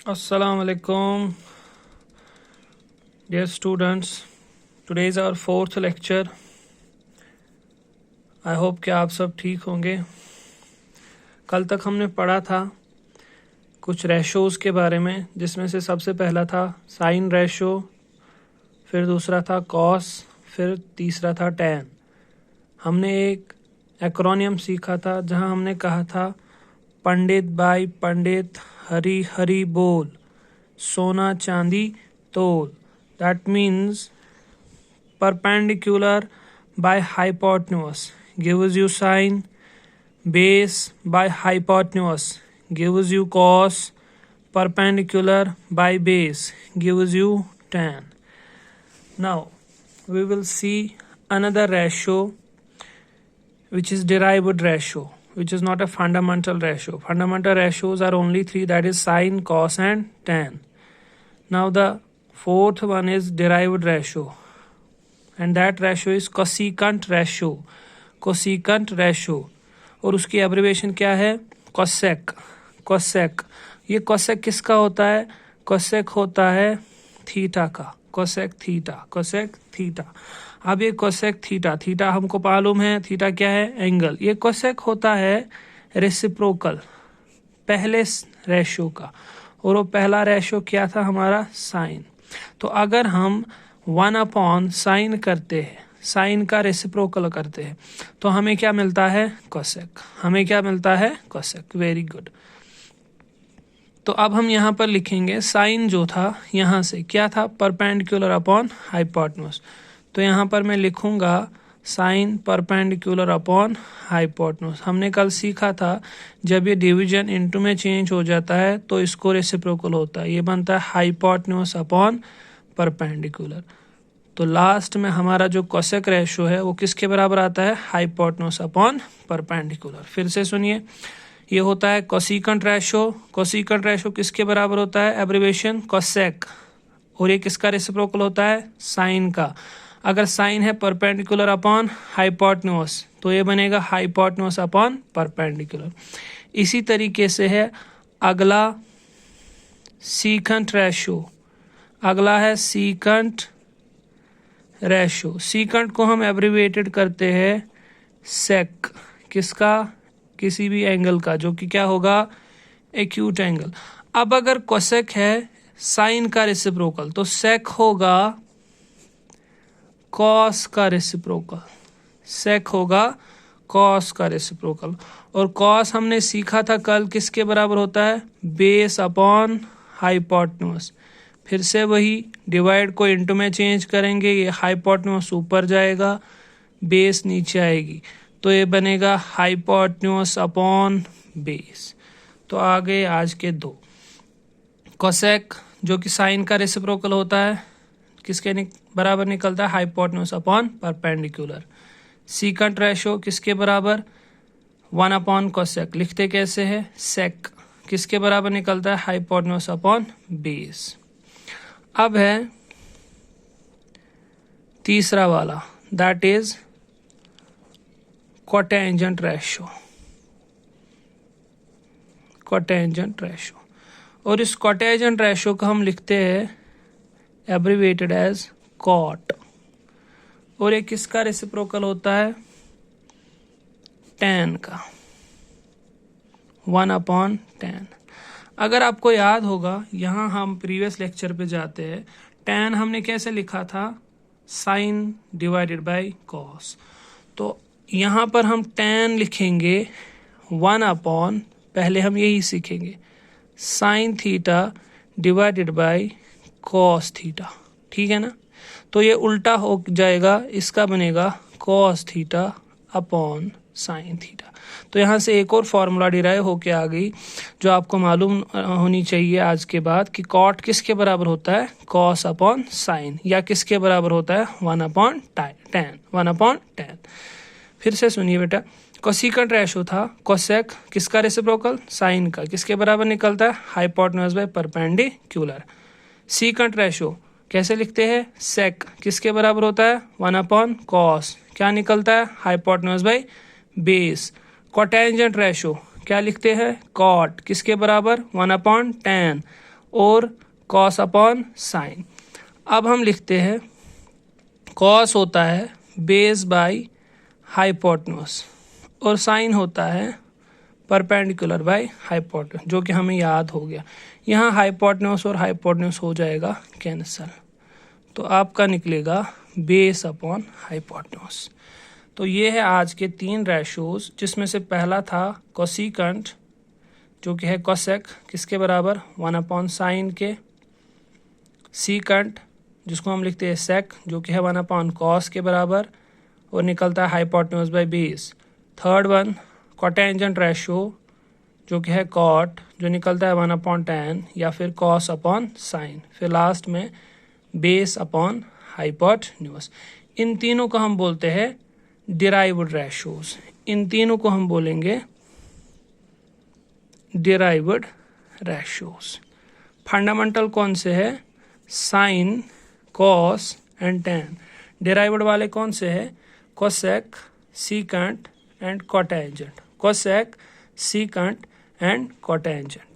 Assalamu alaikum, dear students. Today is our fourth lecture. I hope कि आप सब ठीक होंगे. कल तक हमने पढ़ा था कुछ रेशोज़ के बारे में, जिसमें से सबसे पहला था साइन रेशो, फिर दूसरा था कॉस, फिर तीसरा था टैन. हमने एक एक्रोनियम सीखा था जहां हमने कहा था पंडित बाई पंडित हरी हरी बोल, सोना चांदी तोल. That means perpendicular by hypotenuse gives you sine, base by hypotenuse gives you cos, perpendicular by base gives you tan. Now we will see another ratio which is derived ratio, which is not a fundamental ratio. Fundamental ratios are only three, that is sine, cos and tan. Now the fourth one is derived ratio, and that ratio is cosecant ratio. Cosecant ratio और उसकी abbreviation क्या है? Cosec. Cosec, ये cosec किसका होता है? Cosec होता है थीटा का. Cosec theta, cosec theta. अब ये कोसेक थीटा, थीटा हमको मालूम है थीटा क्या है? एंगल. ये कोसेक होता है रेसिप्रोकल पहले रेशो का, और वो पहला रेशो क्या था हमारा? साइन. तो अगर हम 1 साइन करते हैं, साइन का रेसिप्रोकल करते हैं, तो हमें क्या मिलता है? कोसेक. हमें क्या मिलता है? कोसेक. Very good. तो अब हम यहाँ पर लिखेंगे साइन जो था यहाँ से क्या था? Perpendicular upon hypotenuse. तो यहाँ पर मैं लिखूंगा साइन परपेंडिकुलर अपॉन हाइपोटेन्यूज. हमने कल सीखा था जब ये डिवीजन इनटू में चेंज हो जाता है तो इसको रेसिप्रोकल होता है, ये बनता है हाइपोटेन्यूज अपॉन परपेंडिकुलर. तो लास्ट में हमारा जो कोसेक रेशो है वो किसके बराबर आता है? Hypotenuse upon perpendicular. फिर से सुनिए, ये होता है कोसेकेंट रेशो. कोसेकेंट रेशो किसके बराबर होता है? Abbreviation cosec. और ये किसका रेसिप्रोकल होता है? साइन का. अगर साइन है परपेंडिकुलर अपॉन हाइपोटेन्यूज तो ये बनेगा हाइपोटेन्यूज अपॉन परपेंडिकुलर. इसी तरीके से है अगला सीकेंट रेशो. अगला है सीकेंट रेशो. सीकेंट को हम एब्रिवेटेड करते हैं सेक. किसका? किसी भी एंगल का, जो कि क्या होगा? Acute angle. अब अगर कोसेक है साइन का रेसिप्रोकल तो सेक होगा कॉस का रेसिप्रोकल. सेक होगा कॉस का रेसिप्रोकल. और कॉस हमने सीखा था कल किसके बराबर होता है? Base upon hypotenuse. फिर से वही डिवाइड को इनटू में चेंज करेंगे, ये हाइपोटेन्यूज ऊपर जाएगा, बेस नीचे आएगी, तो ये बनेगा हाइपोटेन्यूज अपॉन बेस. तो आ गए आज के दो. कोसेक जो कि साइन का रेसिप्रोकल होता है किसके बराबर निकलता है? Hypotenuse upon perpendicular. Secant ratio किसके बराबर? 1 कोसेक. लिखते कैसे है? सेक. किसके बराबर निकलता है? Hypotenuse upon base. अब है तीसरा वाला, that is cotangent ratio. Cotangent ratio. और इस कोटेंजेंट रेशो को हम लिखते हैं एब्रिवेटेड एज कॉट. और ये किसका रेसिप्रोकल होता है? टैन का. 1/tan. अगर आपको याद होगा, यहाँ हम प्रीवियस लेक्चर पे जाते हैं, टैन हमने कैसे लिखा था? Sine divided by cos. तो यहाँ पर हम टैन लिखेंगे 1/, पहले हम यही सीखेंगे, sine theta divided by cos theta. ठीक है ना? तो ये उल्टा हो जाएगा, इसका बनेगा cos theta upon sine theta. तो यहाँ से एक और फॉर्मूला डिराइव होके आ गई जो आपको मालूम होनी चाहिए आज के बाद, कि कॉट किसके बराबर होता है? Cos upon sine. या किसके बराबर होता है? 1/tan. 1/tan. फिर से सुनिए बेटा, कोसेकेंट रेशो था कोसेक किसका रेसिप्रोकल? साइन का. किसके बराबर निकलता है? Hypotenuse by perpendicular. Secant ratio कैसे लिखते हैं? सेक. किसके बराबर होता है? 1/cos. क्या निकलता है? Hypotenuse by base. Cotangent ratio क्या लिखते हैं? कॉट. किसके बराबर? 1/tan. और कॉस अपॉन साइन। अब हम लिखते हैं कॉस होता है बेस बाई हाइपोटेन्यूस और साइन होता है परपेंडिकुलर बाई हाइपोटेन्यूस, जो कि हमें याद हो गया। यहाँ हाइपोटेन्यूस और हाइपोटेन्यूस हो जाएगा कैंसल, तो आपका निकलेगा बेस अपॉन हाइपोटेन्यूस। तो ये है आज के 3 रेशोज, जिसमें से पहला था कोसिकेंट जो कि है कोसेक किसके बराबर 1 अपॉन साइन के, सीकेंट जिसको हम लिखते हैं सेक जो कि है 1 अपॉन कॉस के बराबर और निकलता है hypotenuse by base. Third one cotangent ratio जो कि है कॉट जो निकलता है 1 अपॉन टैन या फिर कॉस अपॉन साइन। फिर लास्ट में बेस अपॉन हाइपोटेन्यूस। इन तीनों को हम बोलते हैं डिराइव्ड रेशोज। इन तीनों को हम बोलेंगे डिराइव्ड रेशोज। फंडामेंटल कौन से है? Sine, cos and tan. Derived वाले कौन से है? Cosec, secant and cotangent. Cosec, secant and cotangent.